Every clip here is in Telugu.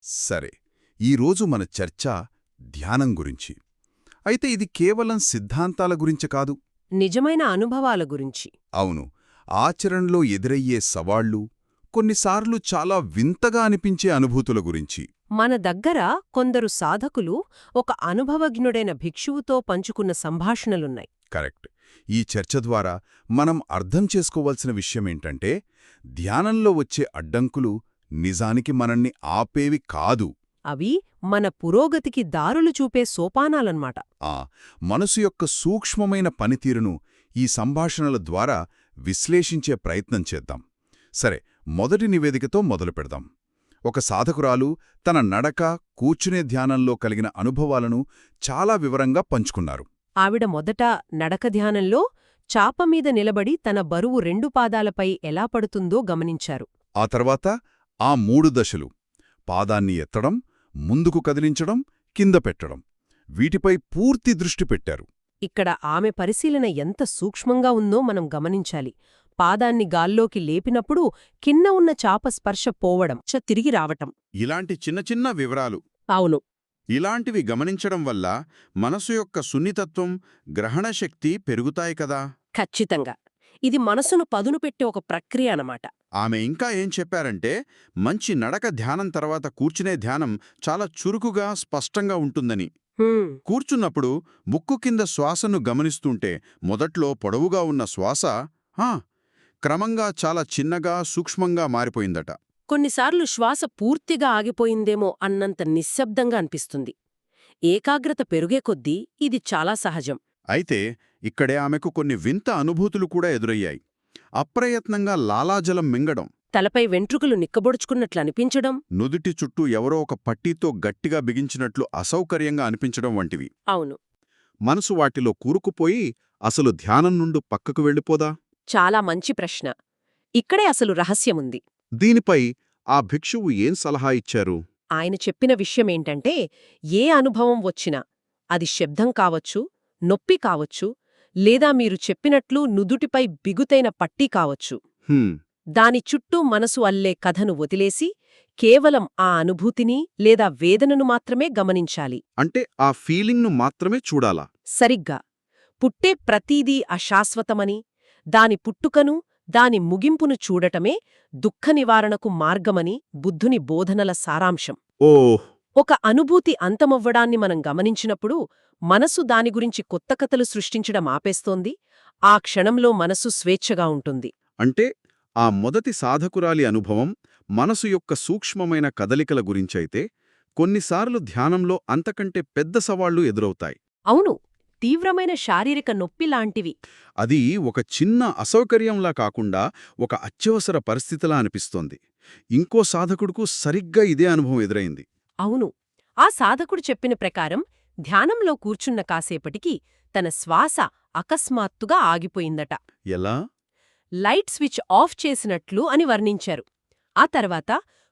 సరే, ఈరోజు మన చర్చ ధ్యానం గురించి. అయితే ఇది కేవలం సిద్ధాంతాల గురించి కాదు. నిజమైన అనుభవాల గురించి. అవును, ఆచరణలో ఎదురయ్యే సవాళ్లు, కొన్నిసార్లు చాలా వింతగా అనిపించే అనుభూతుల గురించి. మన దగ్గర కొందరు సాధకులు ఒక అనుభవజ్ఞుడైన భిక్షువుతో పంచుకున్న సంభాషణలున్నాయి. కరెక్ట్. ఈ చర్చ ద్వారా మనం అర్థం చేసుకోవాల్సిన విషయమేంటంటే, ధ్యానంలో వచ్చే అడ్డంకులు నిజానికి మనల్ని ఆపేవి కాదు. అవి మన పురోగతికి దారులు చూపే సోపానాలన్మాట. మనసు యొక్క సూక్ష్మమైన పనితీరును ఈ సంభాషణల ద్వారా విశ్లేషించే ప్రయత్నం చేద్దాం. సరే, మొదటి నివేదికతో మొదలుపెడదాం. ఒక సాధకురాలు తన నడక, కూర్చునే ధ్యానంలో కలిగిన అనుభవాలను చాలా వివరంగా పంచుకున్నారు. ఆవిడ మొదట నడక ధ్యానంలో చాపమీద నిలబడి తన బరువు 2 పాదాలపై ఎలా పడుతుందో గమనించారు. ఆ తర్వాత ఆ 3 దశలు: పాదాన్ని ఎత్తడం, ముందుకు కదిలించడం, కింద పెట్టడం, వీటిపై పూర్తి దృష్టి పెట్టారు. ఇక్కడ ఆమె పరిశీలన ఎంత సూక్ష్మంగా ఉందో మనం గమనించాలి. పాదాన్ని గాల్లోకి లేపినప్పుడు కింద ఉన్న చాప స్పర్శ పోవడం, తిరిగి రావటం. ఇలాంటి చిన్న చిన్న వివరాలు, అవును, ఇలాంటివి గమనించడం వల్ల మనసు యొక్క సున్నితత్వం, గ్రహణశక్తి పెరుగుతాయి కదా. ఖచ్చితంగా. ఇది మనసును పదును పెట్టే ఒక ప్రక్రియ అన్నమాట. ఆమె ఇంకా ఏం చెప్పారంటే, మంచి నడక ధ్యానం తర్వాత కూర్చునే ధ్యానం చాలా చురుకుగా, స్పష్టంగా ఉంటుందని. కూర్చున్నప్పుడు ముక్కు కింద శ్వాసను గమనిస్తుంటే మొదట్లో పొడవుగా ఉన్న శ్వాస క్రమంగా చాలా చిన్నగా, సూక్ష్మంగా మారిపోయిందట. కొన్నిసార్లు శ్వాస పూర్తిగా ఆగిపోయిందేమో అన్నంత నిశ్శబ్దంగా అనిపిస్తుంది. ఏకాగ్రత పెరుగే కొద్దీ ఇది చాలా సహజం. అయితే ఇక్కడే ఆమెకు కొన్ని వింత అనుభూతులు కూడా ఎదురయ్యాయి. అప్రయత్నంగా లాలాజలం మింగడం, తలపై వెంట్రుకలు నిక్కబొడుచుకున్నట్లు అనిపించడం, నుదుటి చుట్టూ ఎవరో ఒక పట్టీతో గట్టిగా బిగించినట్లు అసౌకర్యంగా అనిపించడం వంటివి. అవును, మనసు వాటిలో కూరుకుపోయి అసలు ధ్యానం నుండి పక్కకు వెళ్ళిపోదా? చాలా మంచి ప్రశ్న. ఇక్కడే అసలు రహస్యముంది. దీనిపై ఆ భిక్షువు ఏం సలహా ఇచ్చారు? ఆయన చెప్పిన విషయమేంటంటే, ఏ అనుభవం వచ్చినా, అది శబ్దం కావచ్చు, నొప్పి కావచ్చు, లేదా మీరు చెప్పినట్లు నుదుటిపై బిగుతైన పట్టీ కావచ్చు, దాని చుట్టూ మనసు అల్లే కథను వదిలేసి కేవలం ఆ అనుభూతిని లేదా వేదనను మాత్రమే గమనించాలి. అంటే ఆ ఫీలింగ్ను మాత్రమే చూడాలా? సరిగ్గా. పుట్టే ప్రతీదీ అశాశ్వతమని, దాని పుట్టుకను, దాని ముగింపును చూడటమే దుఃఖ నివారణకు మార్గమని బుద్ధుని బోధనల సారాంశం. ఒక అనుభూతి అంతమవ్వడాన్ని మనం గమనించినప్పుడు మనసు దాని గురించి కొత్త కథలు సృష్టించడం ఆపేస్తోంది. ఆ క్షణంలో మనసు స్వేచ్ఛగా ఉంటుంది. అంటే ఆ మొదటి సాధకురాలి అనుభవం మనసు యొక్క సూక్ష్మమైన కదలికల గురించైతే, కొన్నిసార్లు ధ్యానంలో అంతకంటే పెద్ద సవాళ్లు ఎదురవుతాయి. అవును, తీవ్రమైన శారీరక నొప్పి లాంటివి. అది ఒక చిన్న అసౌకర్యంలా కాకుండా ఒక అత్యవసర పరిస్థితిలా అనిపిస్తోంది. ఇంకో సాధకుడుకు సరిగ్గా ఇదే అనుభవం ఎదురైంది. అవును, ఆ సాధకుడు చెప్పిన ప్రకారం ధ్యానంలో కూర్చున్న కాసేపటికి తన శ్వాస అకస్మాత్తుగా ఆగిపోయిందట. ఎలా? లైట్ స్విచ్ ఆఫ్ చేసినట్లు అని వర్ణించారు. ఆ తర్వాత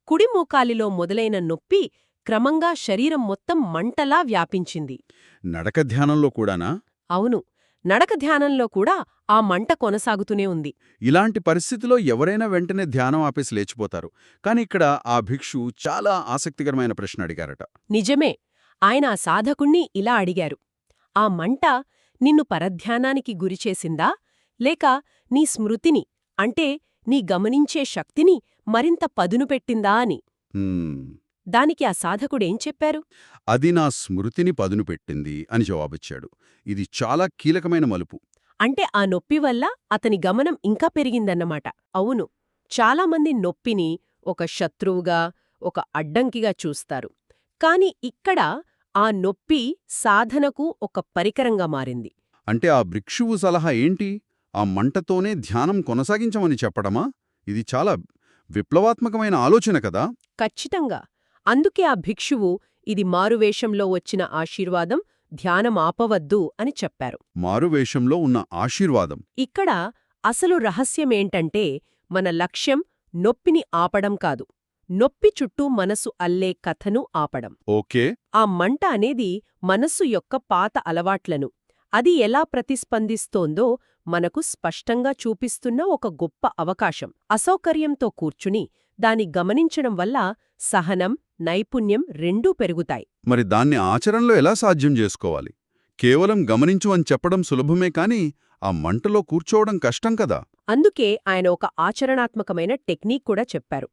కుడి మోకాలిలో మొదలైన నొప్పి క్రమంగా శరీరం మొత్తం మంటలా వ్యాపించింది. నడక ధ్యానంలో కూడానా? అవును, నడక ధ్యానంలో కూడా ఆ మంట కొనసాగుతూనే ఉంది. ఇలాంటి పరిస్థితిలో ఎవరైనా వెంటనే ధ్యానం ఆపేసి లేచిపోతారు. కాని ఇక్కడ ఆ భిక్షు చాలా ఆసక్తికరమైన ప్రశ్న అడిగారట. నిజమే. ఆయన ఆ సాధకుణ్ణి ఇలా అడిగారు: ఆ మంట నిన్ను పరధ్యానానికి గురిచేసిందా, లేక నీ స్మృతిని, అంటే నీ గమనించే శక్తిని మరింత పదును పెట్టిందా అని. దానికి ఆ సాధకుడేం చెప్పారు? అది నా స్మృతిని పదును పెట్టింది అని జవాబిచ్చాడు. ఇది చాలా కీలకమైన మలుపు. అంటే ఆ నొప్పి వల్ల అతని గమనం ఇంకా పెరిగిందన్నమాట. అవును, చాలామంది నొప్పిని ఒక శత్రువుగా, ఒక అడ్డంకిగా చూస్తారు. కాని ఇక్కడ ఆ నొప్పి సాధనకు ఒక పరికరంగా మారింది. అంటే ఆ భిక్షువు సలహా ఏంటి? ఆ మంటతోనే ధ్యానం కొనసాగించమని చెప్పడమా? ఇది చాలా విప్లవాత్మకమైన ఆలోచన కదా. ఖచ్చితంగా. అందుకే ఆ భిక్షువు ఇది మారువేషంలో వచ్చిన ఆశీర్వాదం, ధ్యానం ఆపవద్దు అని చెప్పారు. మారువేషంలో ఉన్న ఆశీర్వాదం. ఇక్కడ అసలు రహస్యమేంటంటే, మన లక్ష్యం నొప్పిని ఆపడం కాదు, నొప్పి చుట్టూ మనసు అల్లే కథను ఆపడం. ఓకే. ఆ మంట అనేది మనస్సు యొక్క పాత అలవాట్లను, అది ఎలా ప్రతిస్పందిస్తోందో మనకు స్పష్టంగా చూపిస్తున్న ఒక గొప్ప అవకాశం. అసౌకర్యంతో కూర్చుని దాని గమనించడం వల్ల సహనం, నైపుణ్యం రెండూ పెరుగుతాయి. మరి దాన్ని ఆచరణలో ఎలా సాధ్యం చేసుకోవాలి? కేవలం గమనించు అని చెప్పడం సులభమే కాని ఆ మంటలో కూర్చోవడం కష్టం కదా. అందుకే ఆయన ఒక ఆచరణాత్మకమైన టెక్నిక్ కూడా చెప్పారు.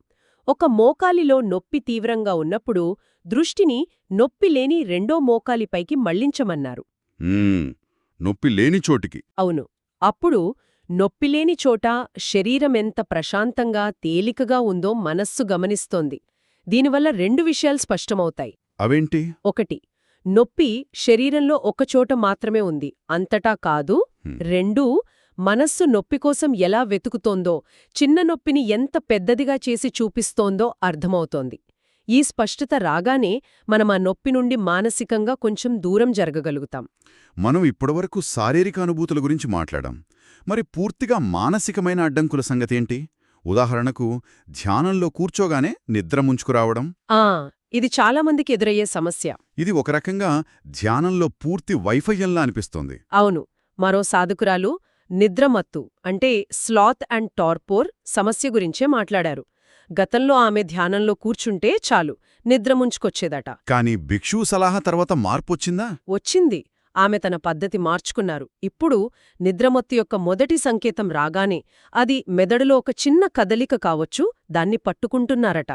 ఒక మోకాలిలో నొప్పి తీవ్రంగా ఉన్నప్పుడు దృష్టిని నొప్పి లేని రెండో మోకాలిపైకి మళ్లించమన్నారు. నొప్పి లేని చోటికి. అవును. అప్పుడు నొప్పిలేని చోట శరీరమెంత ప్రశాంతంగా తేలికగా ఉందో మనస్సు గమనిస్తోంది. దీనివల్ల రెండు విషయాలు స్పష్టమవుతాయి. అవేంటి? ఒకటి, నొప్పి శరీరంలో ఒకచోట మాత్రమే ఉంది, అంతటా కాదు. రెండూ, మనస్సు నొప్పి కోసం ఎలా వెతుకుతోందో, చిన్న నొప్పిని ఎంత పెద్దదిగా చేసి చూపిస్తోందో అర్థమవుతోంది. ఈ స్పష్టత రాగానే మనం ఆ నొప్పి నుండి మానసికంగా కొంచెం దూరం జరగగలుగుతాం. మనం ఇప్పటివరకు శారీరక అనుభూతుల గురించి మాట్లాడాం. మరి పూర్తిగా మానసికమైన అడ్డంకుల సంగతేంటి? ఉదాహరణకు ధ్యానంలో కూర్చోగానే నిద్ర ముంచుకురావడం. ఇది చాలామందికి ఎదురయ్యే సమస్య. ఇది ఒక రకంగా ధ్యానంలో పూర్తి వైఫల్యంలా అనిపిస్తోంది. అవును. మరో సాధకురాలు నిద్రమత్తు అంటే స్లాత్ అండ్ టార్పోర్ సమస్య గురించే మాట్లాడారు. గతంలో ఆమె ధ్యానంలో కూర్చుంటే చాలు నిద్ర ముంచుకొచ్చేదట. కాని భిక్షువు సలహా తర్వాత మార్పొచ్చిందా? వచ్చింది. ఆమె తన పద్ధతి మార్చుకున్నారు. ఇప్పుడు నిద్రమత్తు యొక్క మొదటి సంకేతం రాగానే అది మెదడులో ఒక చిన్న కదలిక కావచ్చు, దాన్ని పట్టుకుంటున్నారట.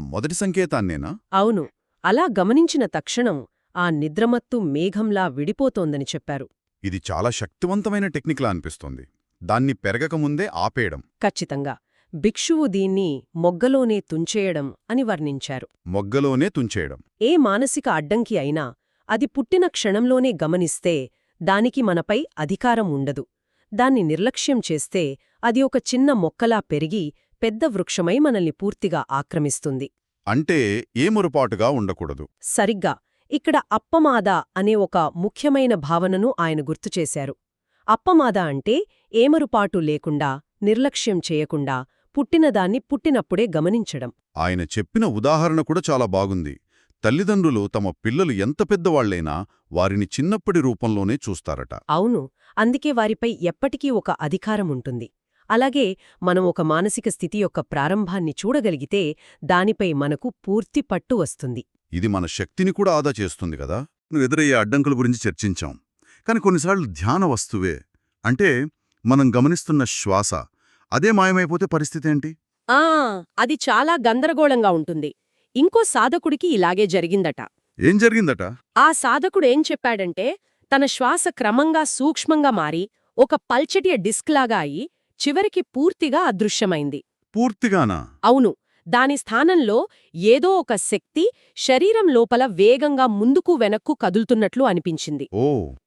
మొదటి సంకేతాన్నేనా? అవును. అలా గమనించిన తక్షణం ఆ నిద్రమత్తు మేఘంలా విడిపోతోందని చెప్పారు. ఇది చాలా శక్తివంతమైన టెక్నిక్లా అనిపిస్తోంది. దాన్ని పెరగకముందే ఆపేయడం. ఖచ్చితంగా. భిక్షువు దీన్ని మొగ్గలోనే తుంచేయడం అని వర్ణించారు. మొగ్గలోనే తుంచేయడం. ఏ మానసిక అడ్డంకి అయినా అది పుట్టిన క్షణంలోనే గమనిస్తే దానికి మనపై అధికారం ఉండదు. దాన్ని నిర్లక్ష్యం చేస్తే అది ఒక చిన్న మొక్కలా పెరిగి పెద్ద వృక్షమై మనల్ని పూర్తిగా ఆక్రమిస్తుంది. అంటే ఏమొరపాటుగా ఉండకూడదు. సరిగ్గా. ఇక్కడ అప్పమాద అనే ఒక ముఖ్యమైన భావనను ఆయన గుర్తుచేశారు. అప్పమాద అంటే ఏమరుపాటు లేకుండా, నిర్లక్ష్యం చేయకుండా, పుట్టినదాన్ని పుట్టినప్పుడే గమనించడం. ఆయన చెప్పిన ఉదాహరణ కూడా చాలా బాగుంది. తల్లిదండ్రులు తమ పిల్లలు ఎంత పెద్దవాళ్లైనా వారిని చిన్నప్పటి రూపంలోనే చూస్తారట. అవును. అందుకే వారిపై ఎప్పటికీ ఒక అధికారం ఉంటుంది. అలాగే మనం ఒక మానసిక స్థితి యొక్క ప్రారంభాన్ని చూడగలిగితే దానిపై మనకు పూర్తి పట్టు వస్తుంది. ఇది మన శక్తిని కూడా ఆదా చేస్తుంది కదా. ఎదురయ్యే అడ్డంకుల గురించి చర్చించాం. కాని కొన్నిసార్లు ధ్యాన వస్తువే అంటే మనం గమనిస్తున్న శ్వాస అదే మాయమైపోతే పరిస్థితేంటి? అది చాలా గందరగోళంగా ఉంటుంది. ఇంకో సాధకుడికి ఇలాగే జరిగిందట. ఏం జరిగిందట? ఆ సాధకుడేం చెప్పాడంటే తన శ్వాస క్రమంగా సూక్ష్మంగా మారి ఒక పల్చటి డిస్క్లాగా అయి చివరికి పూర్తిగా అదృశ్యమైంది. పూర్తిగానా? అవును. దాని స్థానంలో ఏదో ఒక శక్తి శరీరం లోపల వేగంగా ముందుకు వెనక్కు కదులుతున్నట్లు అనిపించింది.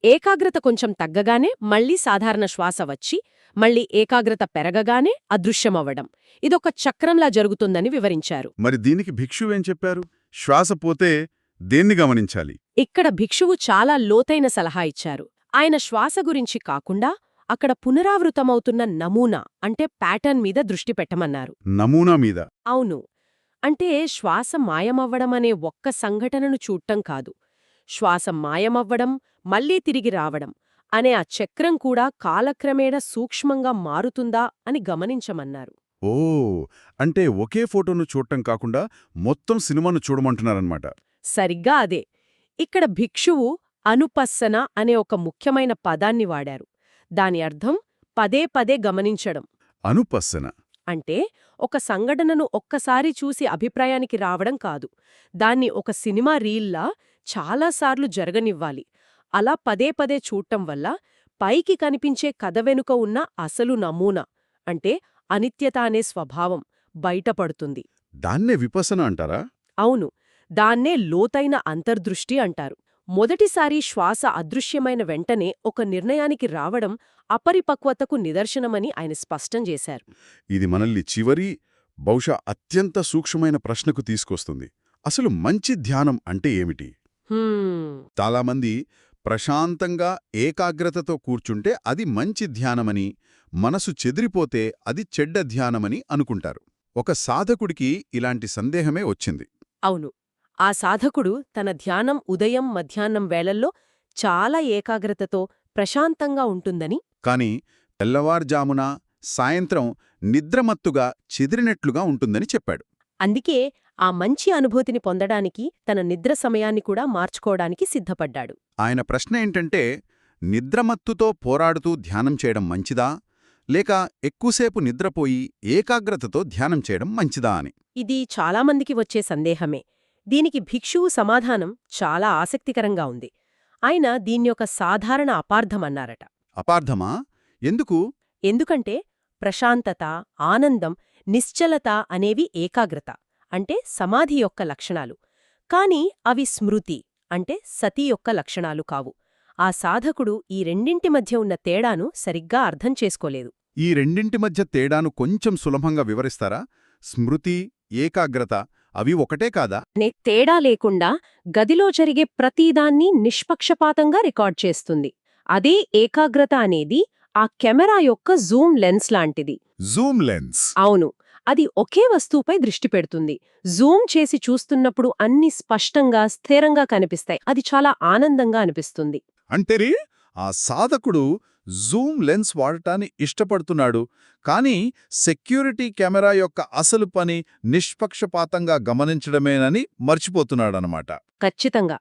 ఏకాగ్రత కొంచెం తగ్గగానే మళ్లీ సాధారణ శ్వాస వచ్చి మళ్లీ ఏకాగ్రత పెరగగానే అదృశ్యమవ్వడం. ఇదొక చక్రంలా జరుగుతుందని వివరించారు. మరి దీనికి భిక్షువేం చెప్పారు? శ్వాస పోతే దేన్ని గమనించాలి? ఇక్కడ భిక్షువు చాలా లోతైన సలహా ఇచ్చారు. ఆయన శ్వాస గురించి కాకుండా అక్కడ పునరావృతమవుతున్న నమూనా అంటే ప్యాటర్న్ మీద దృష్టి పెట్టమన్నారు. నమూనా మీద? అవును. అంటే శ్వాస మాయమవ్వడమనే ఒక్క సంఘటనను చూడటం కాదు, శ్వాస మాయమవ్వడం మళ్లీ తిరిగి రావడం అనే ఆ చక్రం కూడా కాలక్రమేణా సూక్ష్మంగా మారుతుందా అని గమనించమన్నారు. అంటే ఒకే ఫోటోను చూడటం కాకుండా మొత్తం సినిమాను చూడమంటున్నారన్నమాట. సరిగ్గా అదే. ఇక్కడ భిక్షువు అనుపස්සన అనే ఒక ముఖ్యమైన పదాన్ని వాడారు. దాని అర్థం పదే పదే గమనించడం. అనుపස්සన అంటే ఒక సంఘటనను ఒక్కసారి చూసి అభిప్రాయానికి రావడం కాదు, దాన్ని ఒక సినిమా రీల్లా చాలాసార్లు జరగనివ్వాలి. అలా పదే పదే చూడటం వల్ల పైకి కనిపించే కథ వెనుక ఉన్న అసలు నమూనా అంటే అనిత్యత అనే స్వభావం బయటపడుతుంది. దాన్నే విపసన అంటారా? అవును. దాన్నే లోతైన అంతర్దృష్టి అంటారు. మొదటిసారి శ్వాస అదృశ్యమైన వెంటనే ఒక నిర్ణయానికి రావడం అపరిపక్వతకు నిదర్శనమని ఆయన స్పష్టం చేశారు. ఇది మనల్ని చివరి, బహుశా అత్యంత సూక్ష్మమైన ప్రశ్నకు తీసుకొస్తుంది. అసలు మంచి ధ్యానం అంటే ఏమిటి? చాలామంది ప్రశాంతంగా ఏకాగ్రతతో కూర్చుంటే అది మంచి ధ్యానమని, మనసు చెదిరిపోతే అది చెడ్డ ధ్యానమని అనుకుంటారు. ఒక సాధకుడికి ఇలాంటి సందేహమే వచ్చింది. అవును. ఆ సాధకుడు తన ధ్యానం ఉదయం మధ్యాహ్నం వేళల్లో చాలా ఏకాగ్రతతో ప్రశాంతంగా ఉంటుందని, కాని తెల్లవారుజామున సాయంత్రం నిద్రమత్తుగా చెదిరినట్లుగా ఉంటుందని చెప్పాడు. అందుకే ఆ మంచి అనుభూతిని పొందడానికి తన నిద్ర సమయాన్ని కూడా మార్చుకోవడానికి సిద్ధపడ్డాడు. ఆయన ప్రశ్న ఏంటంటే, నిద్రమత్తుతో పోరాడుతూ ధ్యానం చేయడం మంచిదా, లేక ఎక్కువసేపు నిద్రపోయి ఏకాగ్రతతో ధ్యానం చేయడం మంచిదా అని. ఇది చాలామందికి వచ్చే సందేహమే. దీనికి భిక్షువు సమాధానం చాలా ఆసక్తికరంగా ఉంది. ఆయన దీన్యొక సాధారణ అపార్థమన్నారట. అపార్థమా? ఎందుకు? ఎందుకంటే ప్రశాంతత, ఆనందం, నిశ్చలత అనేవి ఏకాగ్రత అంటే సమాధి యొక్క లక్షణాలు. కాని అవి స్మృతి అంటే సతి యొక్క లక్షణాలు కావు. ఆ సాధకుడు ఈ రెండింటి మధ్య ఉన్న తేడాను సరిగ్గా అర్థం చేసుకోలేదు. ఈ రెండింటి మధ్య తేడాను కొంచెం సులభంగా వివరిస్తారా? స్మృతి, ఏకాగ్రత అవి ఒకటే కాదా? అనే తేడా లేకుండా గదిలో జరిగే ప్రతిదాన్ని నిష్పక్షపాతంగా రికార్డ్ చేస్తుంది. అదే ఏకాగ్రత అనేది ఆ కెమెరా యొక్క జూమ్ లెన్స్ లాంటిది. Zoom lens. అవును, అది ఒకే వస్తువుపై దృష్టి పెడుతుంది. జూమ్ చేసి చూస్తున్నప్పుడు అన్ని స్పష్టంగా, స్థిరంగా కనిపిస్తాయి. అది చాలా ఆనందంగా అనిపిస్తుంది. అంటేనే ఆ సాధకుడు జూమ్ లెన్స్ వాడటాన్ని ఇష్టపడుతున్నాడు, కానీ సెక్యూరిటీ కెమెరా యొక్క అసలు పని నిష్పక్షపాతంగా గమనించడమేనని మర్చిపోతున్నాడనమాట. ఖచ్చితంగా.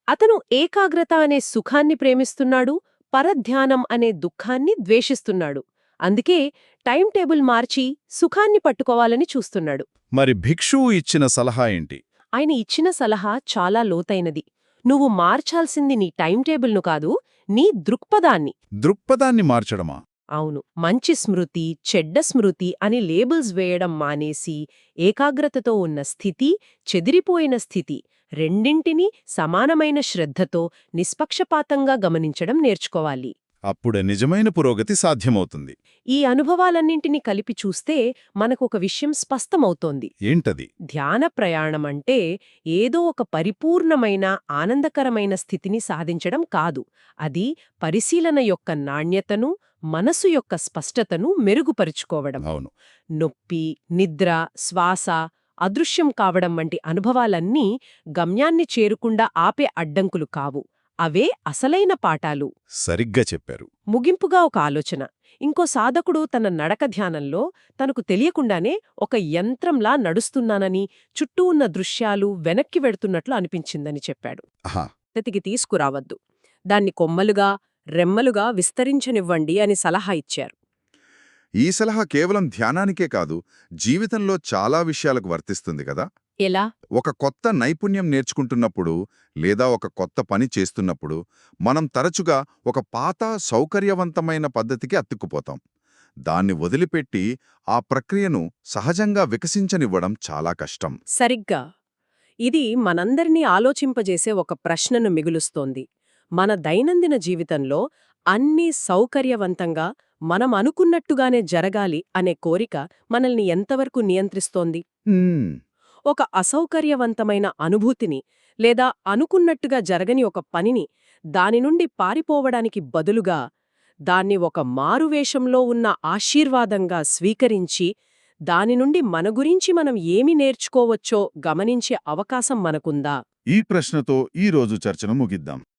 అతను ఏకాగ్రత అనే సుఖాన్ని ప్రేమిస్తున్నాడు, పరధ్యానం అనే దుఃఖాన్ని ద్వేషిస్తున్నాడు. అందుకే టైం టేబుల్ మార్చి సుఖాన్ని పట్టుకోవాలని చూస్తున్నాడు. మరి భిక్షువు ఇచ్చిన సలహా ఏంటి? ఆయన ఇచ్చిన సలహా చాలా లోతైనది. నువ్వు మార్చాల్సింది నీ టైం టేబుల్ను కాదు, నీ దృక్పథాన్ని. దృక్పథాన్ని మార్చడమా? అవును, మంచి స్మృతి, చెడ్డ స్మృతి అని లేబుల్స్ వేయడం మానేసి ఏకాగ్రతతో ఉన్న స్థితి, చెదిరిపోయిన స్థితి రెండింటినీ సమానమైన శ్రద్ధతో నిష్పక్షపాతంగా గమనించడం నేర్చుకోవాలి. అప్పుడే నిజమైన పురోగతి సాధ్యమవుతుంది. ఈ అనుభవాలన్నింటినీ కలిపి చూస్తే మనకొక విషయం స్పష్టమవుతోంది. ఏంటది? ధ్యాన ప్రయాణమంటే ఏదో ఒక పరిపూర్ణమైన, ఆనందకరమైన స్థితిని సాధించడం కాదు. అది పరిశీలన యొక్క నాణ్యతను, మనసు యొక్క స్పష్టతను మెరుగుపరుచుకోవడం. అవును. నొప్పి, నిద్ర, శ్వాస అదృశ్యం కావడం వంటి అనుభవాలన్నీ గమ్యాన్ని చేరుకుండా ఆపే అడ్డంకులు కావు. అవే అసలైన పాఠాలు. సరిగ్గా చెప్పారు. ముగింపుగా ఒక ఆలోచన. ఇంకో సాధకుడు తన నడక ధ్యానంలో తనకు తెలియకుండానే ఒక యంత్రంలా నడుస్తున్నానని, చుట్టూ ఉన్న దృశ్యాలు వెనక్కి వెడుతున్నట్లు అనిపించిందని చెప్పాడు. ఆహా. స్థితికి తీసుకురావద్దు, దాన్ని కొమ్మలుగా, రెమ్మలుగా విస్తరించనివ్వండి అని సలహా ఇచ్చారు. ఈ సలహా కేవలం ధ్యానానికే కాదు, జీవితంలో చాలా విషయాలకు వర్తిస్తుంది కదా. ఎలా? ఒక కొత్త నైపుణ్యం నేర్చుకుంటున్నప్పుడు లేదా ఒక కొత్త పని చేస్తున్నప్పుడు మనం తరచుగా ఒక పాత సౌకర్యవంతమైన పద్ధతికి అతుక్కుపోతాం. దాన్ని వదిలిపెట్టి ఆ ప్రక్రియను సహజంగా వికసించనివ్వడం చాలా కష్టం. సరిగ్గా. ఇది మనందరినీ ఆలోచింపజేసే ఒక ప్రశ్నను మిగులుస్తోంది. మన దైనందిన జీవితంలో అన్నీ సౌకర్యవంతంగా, మనం అనుకున్నట్టుగానే జరగాలి అనే కోరిక మనల్ని ఎంతవరకు నియంత్రిస్తోంది? ఒక అసౌకర్యవంతమైన అనుభూతిని లేదా అనుకున్నట్టుగా జరగని ఒక పనిని దాని నుండి పారిపోవడానికి బదులుగా దాన్ని ఒక మారువేషంలో ఉన్న ఆశీర్వాదంగా స్వీకరించి దాని నుండి మన గురించి మనం ఏమి నేర్చుకోవచ్చో గమనించే అవకాశం మనకుందా? ఈ ప్రశ్నతో ఈ రోజు చర్చను ముగిద్దాం.